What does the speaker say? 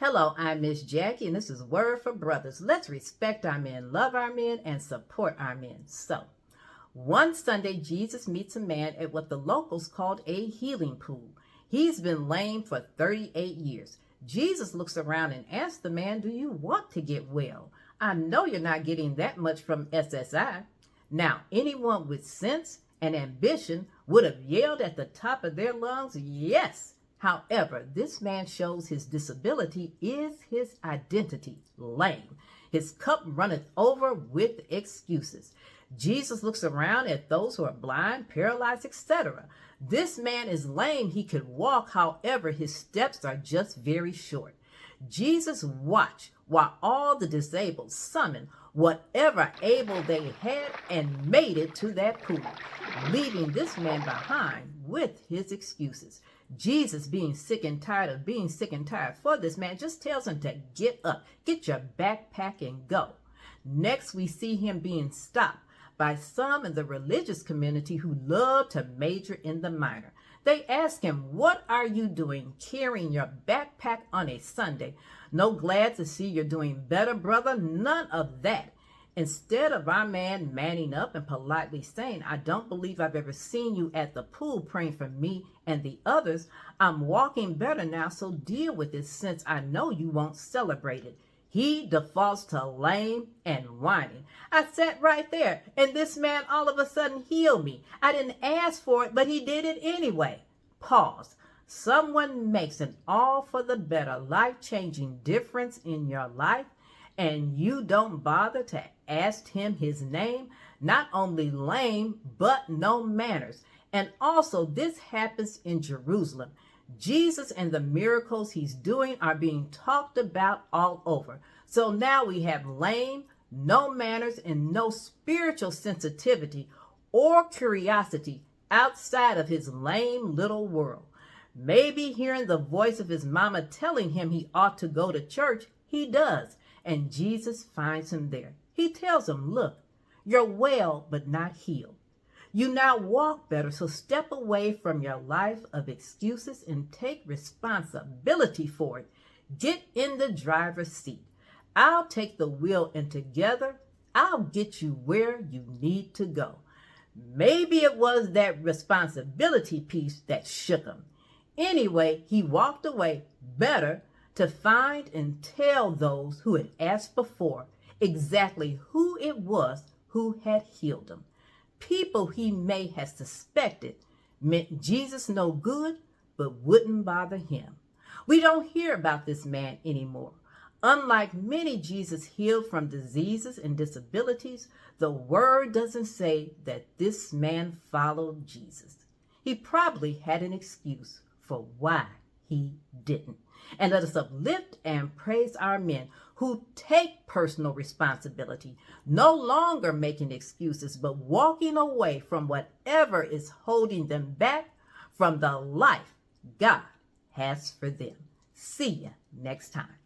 Hello, I'm Miss Jackie, and this is Word for Brothers. Let's respect our men, love our men, and support our men. So, one Sunday, Jesus meets a man at what the locals called a healing pool. He's been lame for 38 years. Jesus looks around and asks the man, "Do you want to get well? I know you're not getting that much from SSI." Now, anyone with sense and ambition would have yelled at the top of their lungs, "Yes!" However, this man shows his disability is his identity, lame. His cup runneth over with excuses. Jesus looks around at those who are blind, paralyzed, etc. This man is lame. He could walk, however, his steps are just very short. Jesus watched while all the disabled summoned whatever able they had and made it to that pool, leaving this man behind with his excuses. Jesus, being sick and tired of being sick and tired for this man, just tells him to get up, get your backpack and go. Next, we see him being stopped by some in the religious community who love to major in the minor. They ask him, "What are you doing carrying your backpack on a Sunday? No, glad to see you're doing better, brother." None of that. Instead of our man manning up and politely saying, "I don't believe I've ever seen you at the pool praying for me and the others. I'm walking better now, so deal with it since I know you won't celebrate it." He defaults to lame and whining. "I sat right there, and this man all of a sudden healed me. I didn't ask for it, but he did it anyway." Pause. Someone makes an all for the better, life-changing difference in your life, and you don't bother to ask him his name. Not only lame, but no manners. And also, this happens in Jerusalem. Jesus and the miracles he's doing are being talked about all over. So now we have lame, no manners, and no spiritual sensitivity or curiosity outside of his lame little world. Maybe hearing the voice of his mama telling him he ought to go to church, he does. And Jesus finds him there. He tells him, "Look, you're well, but not healed. You now walk better, so step away from your life of excuses and take responsibility for it. Get in the driver's seat. I'll take the wheel, and together I'll get you where you need to go." Maybe it was that responsibility piece that shook him. Anyway, he walked away better to find and tell those who had asked before exactly who it was who had healed him. People he may have suspected meant Jesus no good, but wouldn't bother him. We don't hear about this man anymore. Unlike many Jesus healed from diseases and disabilities, the word doesn't say that this man followed Jesus. He probably had an excuse for why he didn't. And let us uplift and praise our men who take personal responsibility, no longer making excuses, but walking away from whatever is holding them back from the life God has for them. See you next time.